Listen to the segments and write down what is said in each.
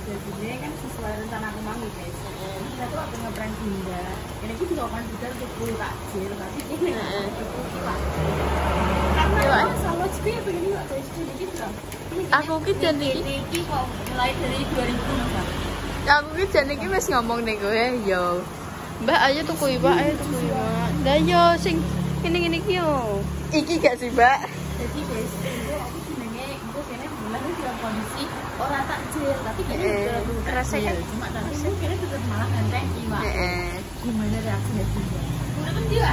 Jadi kan sesuai rencana aku mang guys. Kita tuh akan ngeprank Dinda. Ini aku juga akan juga untuk full takjil, tapi ini karena selalu sepi ya begini nggak guys, sedikit lah. Aku ki jan iki kok mulai dari 2000 Mbak. Aku ki jan iki wis ngomong ning kowe yo. Mbak ayo tuku Mbak, ayo tuku Mbak. Lah yo sing ngene-ngene iki yo. Iki gak sih, Mbak? Jadi guys, itu aku senengnya itu kayaknya bulan itu dalam kondisi orang takjil, tapi kayaknya udah rasanya cuma tapi itu kayaknya tetap malah ganteng Mbak. Gimana reaksinya Dinda? Udah kan dia?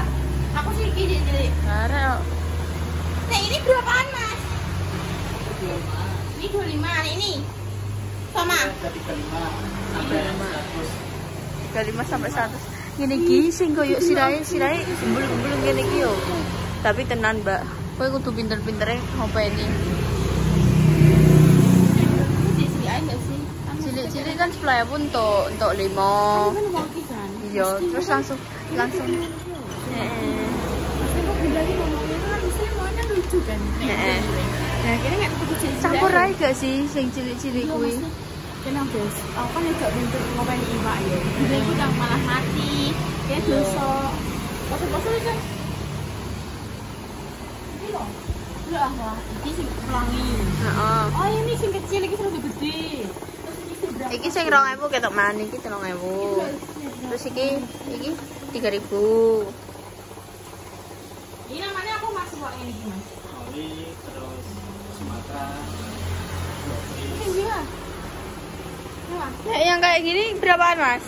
Aku sih gini jadi. Karena Nah ini berapaan Mas? Ini 25, ini sama? 35 sampai 100. Ngene iki sing koyo sirahe gembul-gembul ngene iki yo. Tapi tenan, Mbak. Kowe kudu pinter-pintere ngopeni. Cilik aja enggak sih? Cilik-cilik kan sebelah pun untuk 5. Iya, terus langsung. Heeh. Lucu kan? Nah, kira nggak tuh cilik. Campur ae gak sih sing cilik-cilik kuwi? Kenapa guys? Aku kan juga bentuk ngopeni Iwak ya. Bila itu udah malah mati, kayak dosa. Foto-foto kan? Ini loh. Lah, ini sing pelangi. Heeh. Oh ini sing kecil, ini lebih gede. Terus ini sing berapa? Iki sing 2000 ketok maning iki 3000. Terus iki 3000. Ini namanya apa Mas? Kok ini gimana? Oli, terus Sumatera. Ini gila. Nah, yang kayak gini berapaan, Mas?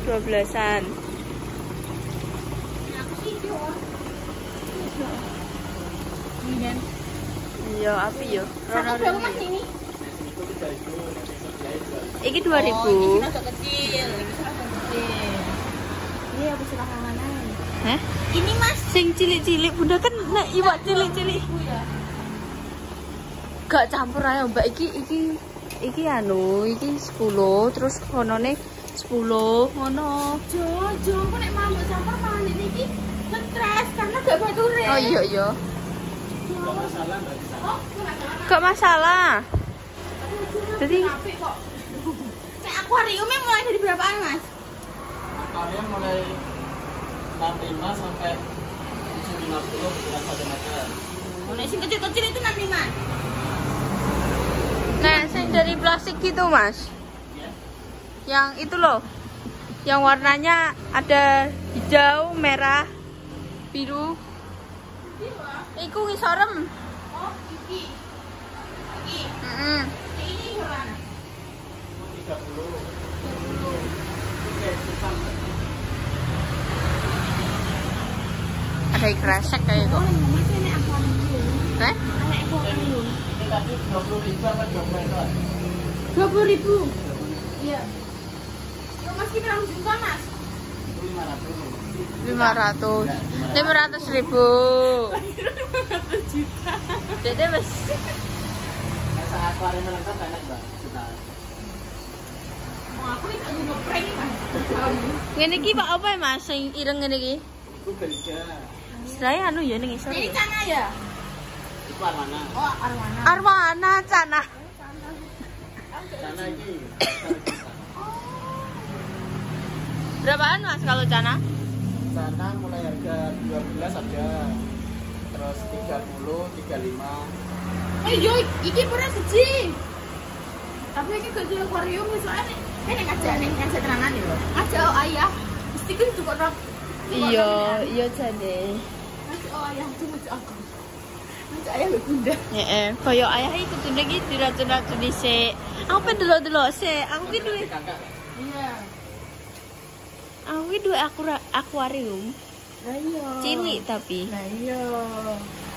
12-an. Aku sih jual. Ini kan. Iya, api yo. Satu berapa Mas ini? Iki 2000. Oh, ini agak kecil. Ini agak kecil. Ini aku suka mana? Hah? Ini Mas. Sing cilik-cilik Bunda kan nek iwak cilik-cilik. Gak campur ae, Mbak. Iki anu, iki 10 terus konone 10 ngono. Jojo, kok nek mau campur malah iki stres karena gak bature. Oh iya. Enggak masalah, Mbak. Oh, Gak masalah. Jadi kok. Nek akuariumnya mulai dari berapaan, Mas? Kalian mulai 65 sampai 750 bulan 1 meter. Mulai sing kecil-kecil itu 65. nah, sing dari plastik gitu, Mas. Ya. Yang itu loh. Yang warnanya ada hijau, merah, biru. Iku ngisorem. Oh, iki. Heeh. Ini berapa? 30. Ada kresek kayak Oh, kok. Mas ini akuarium. Eh? Anak akuarium. Ini tadi 20.000 apa 20 20.000. Iya. Yo Mas kita harus juga Mas. 500. 500.000. 500 juta. Jadi wis Masa akuarium lengkap enak, Mbak. Kita. Mau aku ini lagi ngeprank Mas. ngene iki Pak apa ya, Mas? Sing ireng ngene iki. Itu ganja. Istilahnya anu ya ning isor. Ini Cana ya? Itu arwana. Oh, Arwana. Arwana Cana. Sana ini. Berapaan, Mas, kalau Cana? Sana mulai harga 12 ada. Terus 30, 35. Yo, iki pernah siji. Tapi iki gak jual akuarium soalnya ini ngajak tenanan ya. Ngajak ayah. Mesti kan juga rok. Iya jane. Ngajak ayah cuma aku. Ngajak ayah mbek bunda. Heeh, kaya ayah iki kudune iki diracun-racun dhisik. Aku pengen delok-delok sik. Aku ki duwe Iya. duwe akuarium. Lah iya. Cilik tapi. Lah iya.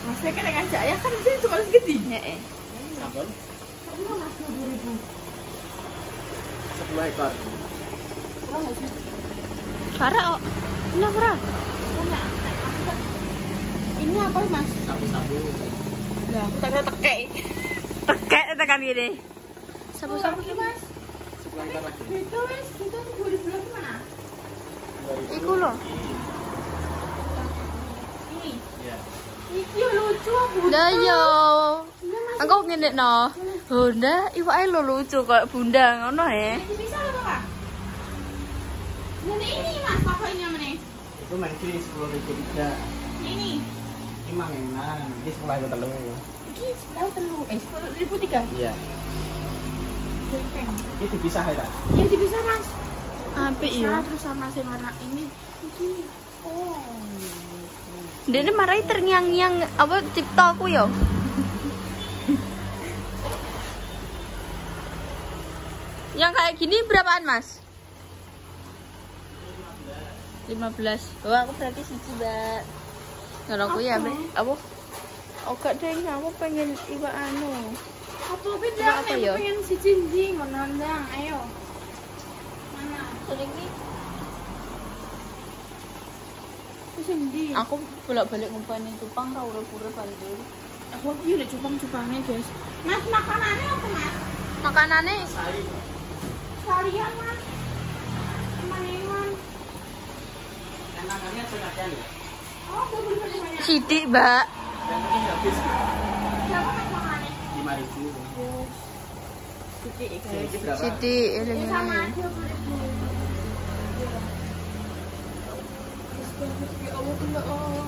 Maksudnya kan ngajak ayah kan sih cuma segede. Heeh. Sampun. Kamu Mas 20.000. 10 ekor. Kurang enggak sih? Kara kok. Enak ora? Enggak. Ini apa Mas? Sabu-sabu. Lah, aku tak tekek. Tekek tekan gini. Sabu-sabu Iki Mas. 10 ekor lagi. Itu wis, itu 2000 lagi mana? 2000. Iku lho. Ini. Iya. Iki lucu Bunda. Lah yo. Engko ngene no. Bunda, iwake lo lucu kayak bunda ngono he. Bisa lho, Kak. Ini Mas, pokoknya meneh. Itu mangkiri 10.003. Ini. Ini mangenan, ini 10.003. Iki 10.003. Iya. Ini dipisah ya, Kak? Yang dipisah Mas. Apik yo. Terus sama sing warna ini. Iki. Oh. Dene marai terngiang-ngiang apa cipta aku yo. Yang kayak gini berapaan, Mas? 15. Oh, aku berarti siji, Mbak. Kalau aku ya, apa? Oke deh, aku pengen iwak anu. Apa beda? Apa ya? Pengen si Cinji ngonondang, ayo. Mana? Ini Cinji. aku bolak-balik ngumpanin cupang ra urip-urip banjur. Aku iki lek cupang-cupangnya, guys. Mas, makanannya apa, Mas? Makanannya Sekalian, Mas. Teman-teman. Enaknya sengaja ya? Oh, aku beli banyak. sidik, Mbak. Dan ini habis Berapa Mas makanannya? 5.000. Sedikit, Ini guys. berapa? Sidik Ini ini. sama aja, boleh. Ya Allah, ya Allah.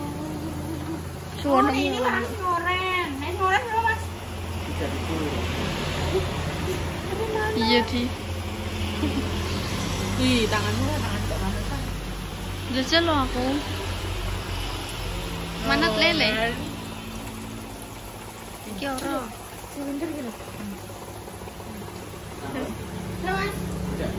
Suara Oh, ini barang sinoren. Sinoren berapa, Mas? 3.000. iya di. Ih, tanganmu tangan kok mana kan? Jajal lo aku. Manat lele. Iki ora. Sebentar gitu. Nah, Mas. Udah.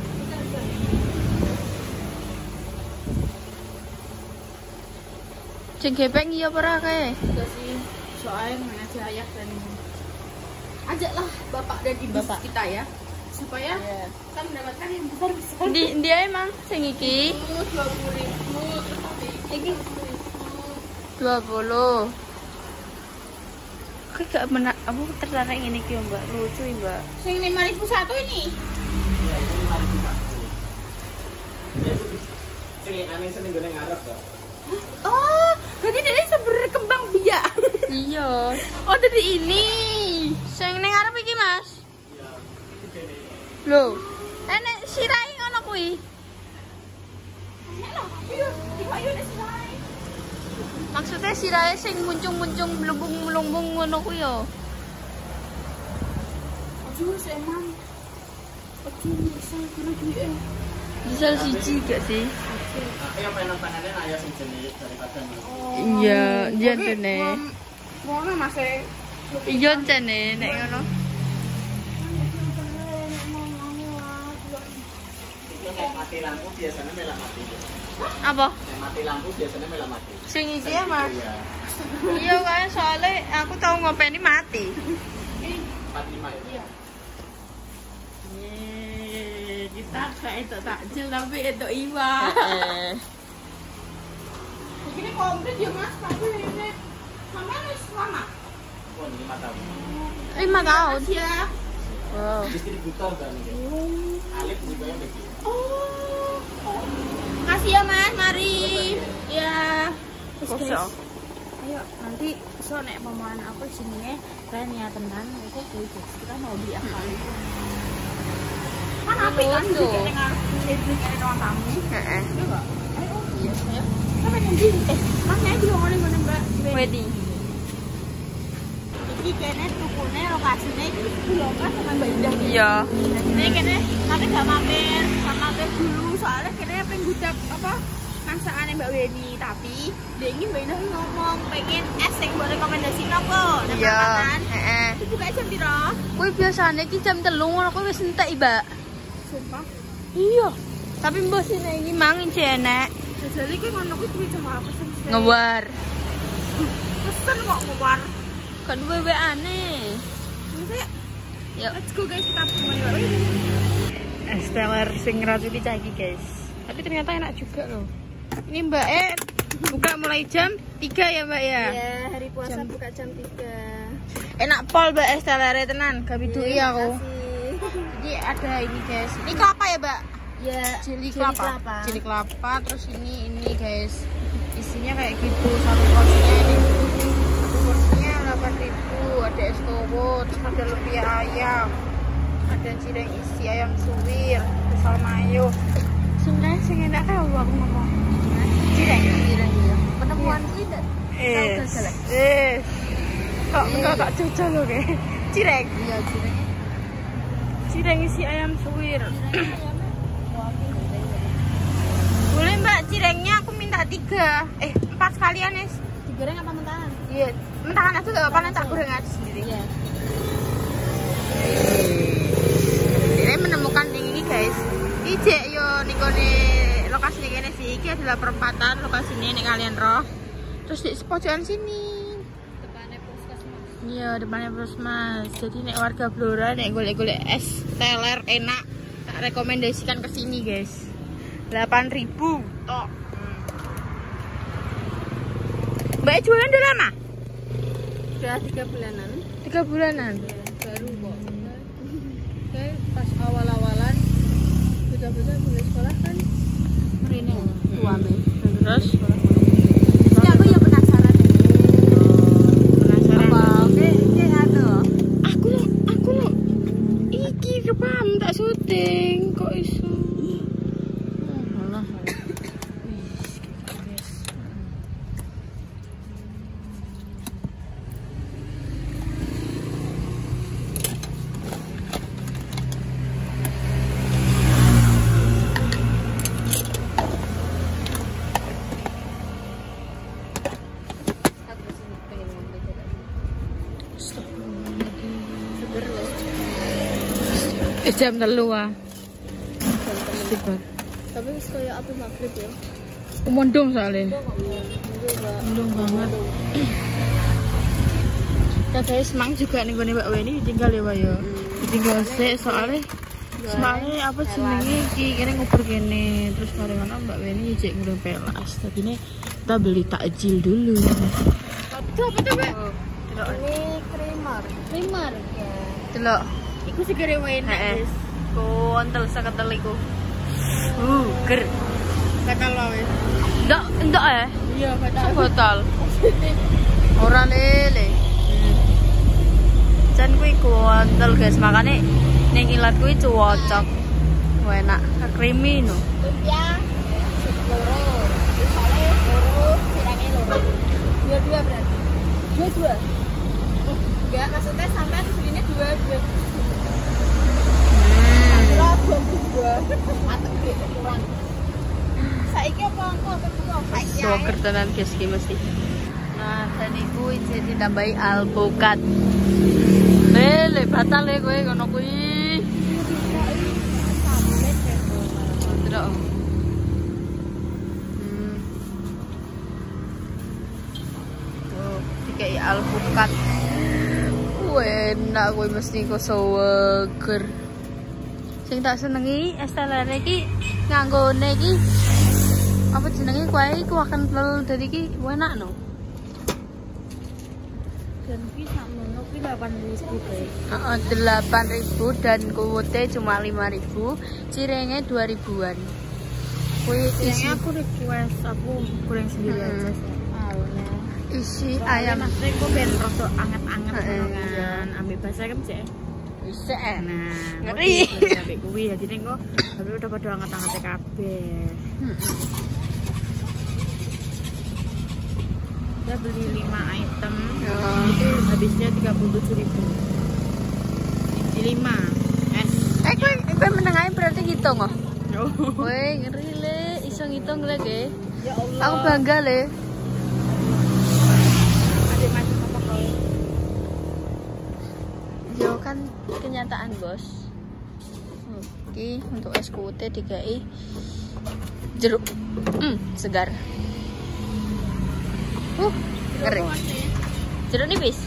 Sing gepeng iya apa ora kae? Udah sih, soalnya mengajak ayah dan ajaklah bapak dan ibu kita ya, supaya kita mendapatkan yang besar-besar. Dia emang sing iki 20.000 terus nanti iki 20. Oke gak menak, aku tertarik ini ki Mbak, lucu Mbak. Sing 5.001 ini. Iya, ini 5.000. Ini aneh seneng gue ngarep, Kak. Oh, berarti dia berkembang biak. Iya. Oh, dari ini. Sing ning arep iki Mas. Iya, itu gini. Lho, enek sirai ngono kuwi. Maksudnya sirai sing muncung-muncung melungkung-melungkung ngono kuwi yo. Aduh, emang. Aduh, saya kira dia. Bisa siji gak sih? Tapi yang pengen nontonannya ayah sing jenis daripada Iya, iya dene. Ngono Mas e. Iya jane nek ngono. itu kayak mati lampu biasanya melah mati. Apa? Kayak mati lampu biasanya melah mati. Sing iki ya, Mas. Iya. Iya kan soalnya aku tahu ngopeni mati. 45 itu. Iya. Kita kayak itu takjil tapi itu iwa. Begini komplit ya Mas, tapi ini sampai harus lama. Oh, 5 tahun. 5 tahun. Ya. Wow. Distributor kan ini. Alif juga yang begitu. Oh. Makasih ya Mas, mari. Ya. Kosong. Ayo nanti so nek pemohon aku sini kalian ya tenan itu kita mau beli apa itu. Kan api kan Lucu. kayak ruang tamu. Heeh. Iya enggak? Ayo. Iya. Sampai nanti maknya juga ngene ngene Mbak. Wedding. Iki kene tukune lokasine iki Bulungan sama Mbak Indah. Iya. Jadi kene tapi gak mampir dulu soalnya kene pengen gudap apa masakan Mbak Weni tapi dia ini Mbak Indah ngomong pengen es yang boleh rekomendasi apa? Iya. Heeh. Dibuka jam piro? Kuwi biasane iki jam 3 ngono kuwi wis entek, Mbak. Sumpah. Iya. Tapi mbok sine iki mangin enek. Jadi kuwi ngono kuwi jam apa sih? Ngewar. Pesen kok ngewar. Kan wewe aneh. Nanti Yuk. let's go guys kita ketemu Mbak Weni. Es teler sing ngeracuni cah iki, guys. Tapi ternyata enak juga loh. Ini Mbak buka mulai jam 3 ya, Mbak ya? Iya, hari puasa buka jam 3. Enak pol Mbak es teler tenan, gak bidui aku. Makasih. Jadi ada ini, guys. Ini kelapa ya, Mbak? Ya, Cili kelapa. Cili kelapa, terus ini guys. Isinya kayak gitu, satu porsinya ini. 15.000. Ada es tawar, ada lumpia ayam, ada cireng isi ayam suwir, pisau mayo. Sebenarnya sih nggak tahu aku ngomong. Cireng ya. Penemuan kita. Kok enggak cocok loh kayak cireng. Iya cireng. Cireng isi ayam suwir. Boleh mbak, cirengnya aku minta 4 sekalian es. Digoreng apa mentahan? Iya, mentahan aja gak apa-apa, nanti tak goreng aja sendiri. Iya. Ini menemukan ini guys. Ijek yo nikone lokasi ini sih. Ini adalah perempatan lokasi ini kalian roh. Terus di pojokan sini. Depannya puskesmas. Iya, depannya puskesmas. Jadi nek warga Blora nek golek-golek es teler enak, tak rekomendasikan ke sini guys. 8.000 tok. Mbak jualan udah lama? Udah 3 bulanan. 3 bulanan. Ya, baru kok. Kayak pas awal-awalan bocah-bocah mulai sekolah kan merene tuame. Terus Jadi aku ya penasaran ya. penasaran. Apa kayak anu. Aku lo iki kepam tak syuting kok iso. Alah. Aku sih pengen ngambil jalan. Seger loh. Jam 3 ah. Sebar. Tapi wis kayak api maghrib ya. Mendung soalnya. Kok enggak. Mendung banget. Ya guys, mang juga nih gue Mbak Weni ditinggal ya Pak ya. Ditinggal sih soalnya apa jenenge iki kene nguber kene terus barengan Mbak Weni jek ngurung pelas. Tapi ini kita beli takjil dulu. Itu apa tuh, Mbak? Delok. Ini creamer. Creamer ya. Delok. Iku segere enak, Heeh. guys. Kontel seketel iku. Ger. Bakal wis. Ndak ya? Iya, bakal. Botol. Ora lele. Jan kuwi kontel guys, makane ning ilat kuwi cocok. Enak, creamy no. Lumpia loro. Misalnya loro, sirangnya loro. Dua-dua berarti. Dua-dua. Oh, enggak, maksudnya sampai segini dua-dua. Kalau dua. Atau beli kurang. Saiki apa engko kebuka? Saiki. Soker tenan guys iki mesti. Nah, dan iku ije ditambahi alpukat. Lele batal le kowe ngono kuwi. Delok. Tuh, dikai alpukat. Enak kowe mesti kok seger. Sing tak senengi es teler iki nganggone iki apa jenenge kuwi iku akan tel dadi iki enak no. Dan ki sakmono ki 8.000 guys. Heeh, 8.000 dan kuote cuma 5.000, cirengnya 2.000-an. Kuwi isi Aku request aku goreng sendiri aja sih. isi ayam. Maksudnya kok ben rada anget-anget Heeh, ngono iya. kan. Ambil bahasa kan cek. Bisa Nah, ngeri. Sampai kuwi ya jadi kok tapi udah pada anget-anget kabeh. Kita beli 5 item. Oh. Itu habisnya 37.000. Di 5 es. Kowe menengahe berarti ngitung oh. Oh. Woi, ngeri le, iso ngitung le ge. Ya Allah. Aku bangga le. Adik macam apa kau? Yo kan kenyataan, Bos. Oke, untuk es kute dikai jeruk. Segar. Ngeri. Jeruk nipis.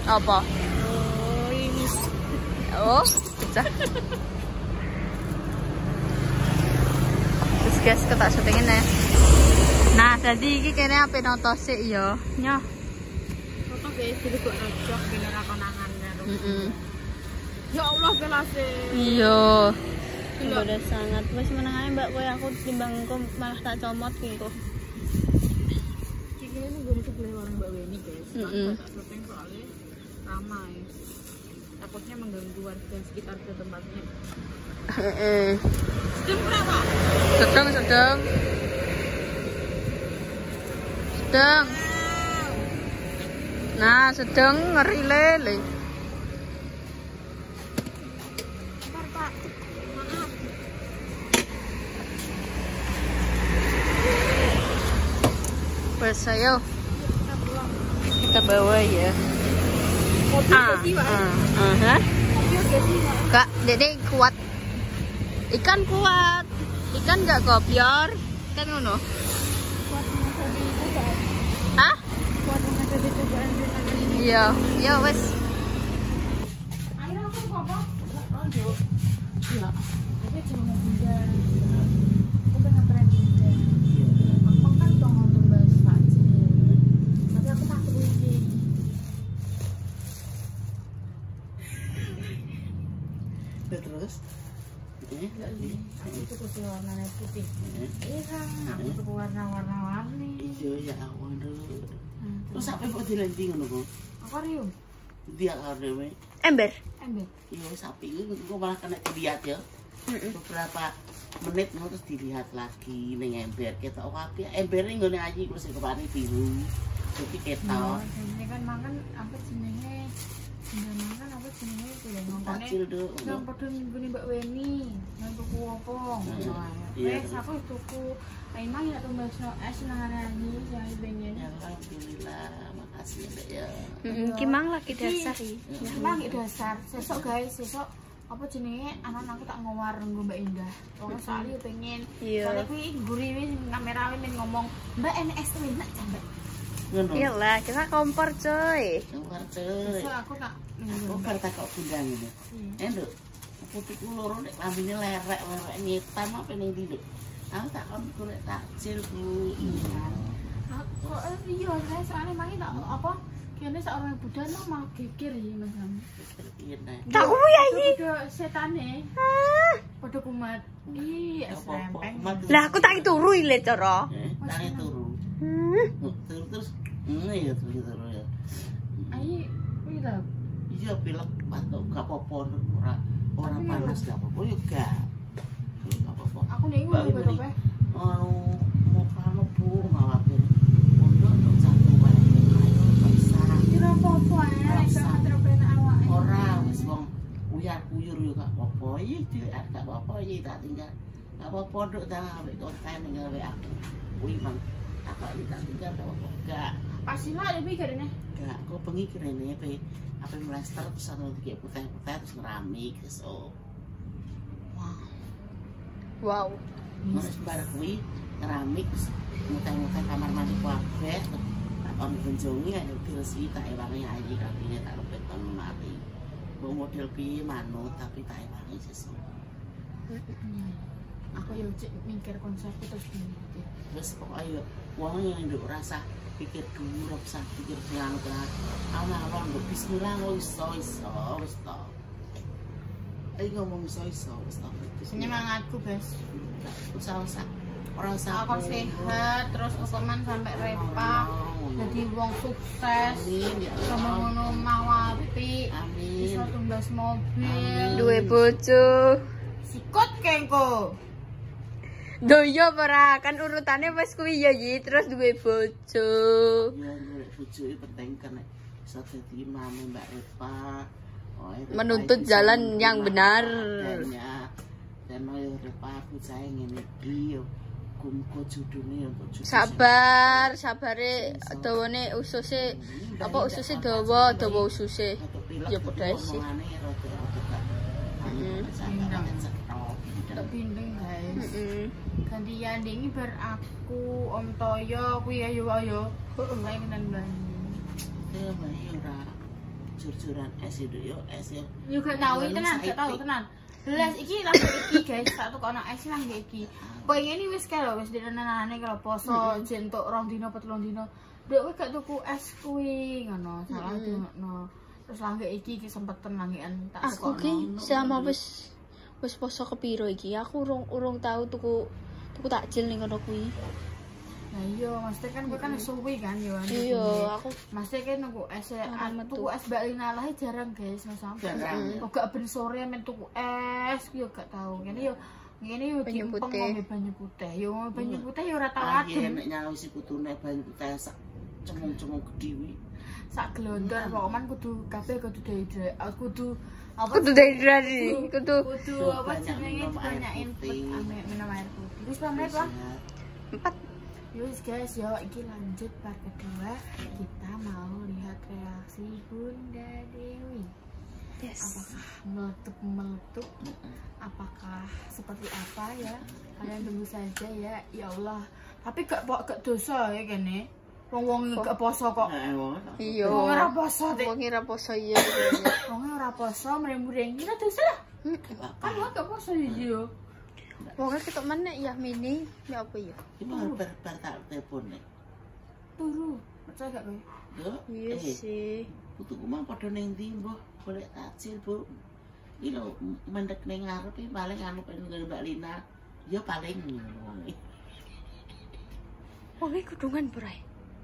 Apa? Oh, ini. Oh, pecah. Terus guys, ketak syutingin ya. Nah, jadi ini kayaknya apa nonton sih ya? Nyoh. Foto guys, jadi kok rojok bener aku nangan karo. Ya Allah, belase. Iya. Udah sangat. Wes menang ae Mbak kowe aku timbang engko malah tak comot ki kok. Iki ini gue sebelah warung Mbak Weni guys. Tak syuting soalnya ramai. Takutnya mengganggu warga sekitar ke tempatnya. Sedang berapa? Sedang. Nah, sedang ngeri lele. Bentar Pak, maaf. Wes ayo Kita pulang. kita bawa ya. Kopi sih Pak. Kopi udah sih Pak. Kak, Dede kuat. Ikan kuat. Ikan gak kopior. Kan ngono. Buat menghadapi cobaan. Hah? Buat menghadapi cobaan rintangan ini. Iya, iya wes. Ayo aku apa? Lanjut. Iya. Tapi cuma bunda. Aku pengen tren bunda. Aku kan dong nonton bahas aja. Tapi aku takut ini. Terus? Enggak sih. Aku tuh ke warnanya putih. Iya kan. Aku tuh warna-warni. Iya ya awal dulu. Terus sampai kok dilanting ngono kok? Akuarium. Dia karena Ember. Ember. iya sapi itu gue malah kena dilihat ya. Beberapa menit terus dilihat lagi neng ember kita apa embernya nggak nih aja gue sih kemarin biru jadi ketok. Ini kan makan apa jenenge? Enggak makan apa jenenge itu ya ngomongnya. Kecil dong. Yang pada minggu nih Mbak Weni, yang tuku apa? Wes aku tuku. Emang ya tuh Mbak es nanganani yang pengen. Alhamdulillah, makasih ya. Kimang lagi dasar sih. Emang dasar. Sesok guys, sesok apa jenenge anak-anak aku tak ngomar nggo Mbak Indah. Pokoknya soalnya pengen. Soalnya kuwi gurih wis kamera wis ngomong, "Mbak NS enak sampe." Iyalah, kita kompor coy. Kompor coy. So aku tak kompor tak kok bundang ini. Enduk. Putihku loro nek lambene lerek nyetam apa ning ndi, Nduk? Aku tak kon golek takjil Bu. Iya. Aku iya, saya soalnya mangi tak apa kene seorang Buddha no mau geger ya Mas. Iya nek. Tak ya iki. Udah setane. Padha kumat. Ih, rempeng. Lah aku tak turu ile cara. Tangi turu. Terus iya turu ya. Ayo, kuwi lho. Iya pilek batuk gak apa-apa ora panas gak apa-apa yo gak. Gak apa-apa. Aku ning ngono bae. Mau kamu Bu ngawapin. Untuk satu wae ayo bisa. Ora apa-apa ae, sak terpena awake. Ora wis wong uyar-uyur yo gak apa-apa. Iki dilihat gak apa-apa iki tak tinggal. Gak apa-apa Nduk ta ambek konten ning gawe aku. Kuwi mang apa iki tak tinggal gak apa-apa. Gak. Pasila ya pikirane. Gak, kok bengi kirene apa mlester terus ana iki putih-putih terus ngeramik so. Wow. Terus bar kuwi keramik muter-muter kamar mandi kabeh apa benjongi ayo diresi tak ewangi aji kabine tak lepet kon mari. Mbok model piye manut tapi tak ewangi sesuk. Aku yo cek mikir konsep terus gini. Terus kok ayo wong yang nduk rasa pikir dulu rasa pikir pelan-pelan. Awal-awal nduk bismillah wis wis to. Ayo ngomong wis to. Semangatku, Guys. Usah orang Aku sehat terus kesoman sampai repak. Jadi wong sukses. Sama ngono mau apik. Bisa tumbas mobil. Duwe bojo. Sikut kengko. Doyo ora kan urutane wis kuwi ya Yi, terus duwe bojo. Ya duwe bojo iki penting kan nek iso dadi mame Mbak Repa. Menuntut jalan yang benar. Dan yo Repa aku sae ngene iki yo kumko judune yo bojo. Sabare dawane ususe apa ususe dawa ususe. Ya padha sih. Bindeng guys. Gantian ini bar aku Om Toyo kuwi ayo kae kenan banyu. Ya bae ora jur-juran es itu yo es yo. Yo gak tau tenan, gak tau tenan. Belas iki langsung iki guys, sak tuku ana es nang iki. Pengen iki wis kae lho wis direnanane kalau poso jentuk 2 dino apa 3 dino. Nduk kowe gak tuku es kuwi ngono, salah ngono. Terus langge iki sempet tenangian tak Aku ki sama wis poso kepiro iki. Aku urung tau tuku takjil ning kono kuwi. Nah iya, maksudnya kan gue kan suwi kan ya. Iya, aku maksudnya kan nunggu es tuku es Mbak Lina lah jarang guys, sampai kok gak ben sore men tuku es yo gak tau. Kene yo diempeng ngombe banyu putih. Yo ngombe banyu putih yo ora tau adem. Nek nyawisi putune banyu putih sak cemung-cemung gedhi. Sak glondor pokoke kudu kabeh kudu dehidrasi. Kudu apa jenenge dibanyakin minum air putih. Wis pamit lah. 4. Yus guys, yo iki lanjut part kedua. Kita mau lihat reaksi Bunda Dewi. Apakah meletup? Apakah seperti apa ya? Kalian tunggu saja ya. Ya Allah. Tapi gak dosa ya kene. Wong gak poso kok. iya. Wong ora poso. Wong ora poso iya. Wong ora poso mreng-mreng iki dosa. Kan gak poso yo. Wong ketok meneh ya mini, ya apa ya? Iki bar tak telepon nek. Turu. Percaya gak kowe? Yo. Iya sih. Putuku mah padha ning ndi, Mbah? Golek takjil, Bu. Iki lho mendek ning ngarep iki paling anu pengen Mbak Lina. Ya paling ngono. Wong iki kudungan berai.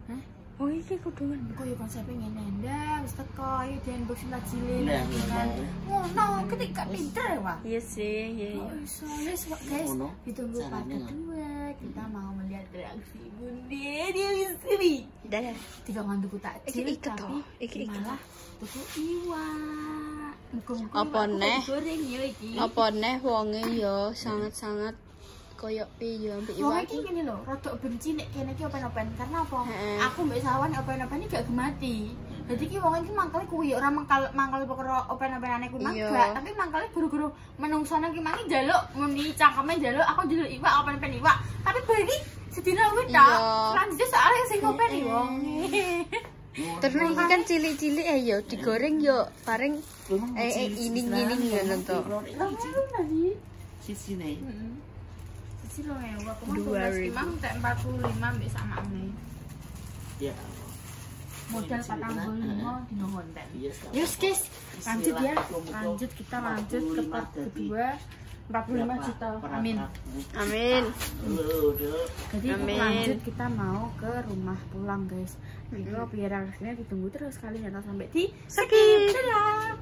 Hah? Wong iki kudungan. Kok yo konsepnya ngene ndak, wis teko yo den box tajile Nah, kan. Ngono, ketika pinter wah. Iya sih, iya. So, yes, guys, Ngono, ditunggu part caranya kedua. Kita mau melihat reaksi Bunda Dewi Sri. Dah. Tidak ngantuk takjil, Iki iket tapi toh, iki malah tuku iwak. Muga-muga Apa iwak neh? goreng yo iki. Apa neh wonge yo sangat-sangat koyo piye ambek Wong iwak iki ngene lho, rada benci nek kene iki open-open karena apa? Heeh. Aku mbek Sawan open-open iki gak gemati. Jadi iki wong iki mangkale kuwi ora mangkal perkara open-openane kuwi mah Iya. gak, tapi mangkale guru-guru menungsane ki mangi njaluk muni cangkeme njaluk aku njaluk iwak open-open iwak. Tapi bagi sedina kuwi ta. Iya. Lanjut soalnya sing open iki wong. terus iki kan cilik-cilik yo digoreng yo bareng ining-ining ngono to. Sisine. Sisi lo ya, aku mah 2000. 12 imam tak 45 mbek samane. Ya. Modal 45 dino konten. Iya. Yus guys, lanjut ya. Lanjut kita lanjut ke part kedua. 45 juta. Amin. Amin. Jadi Amin. lanjut kita mau ke rumah pulang guys. Itu biar reaksinya ditunggu terus kalian jangan sampai di skip. Dadah.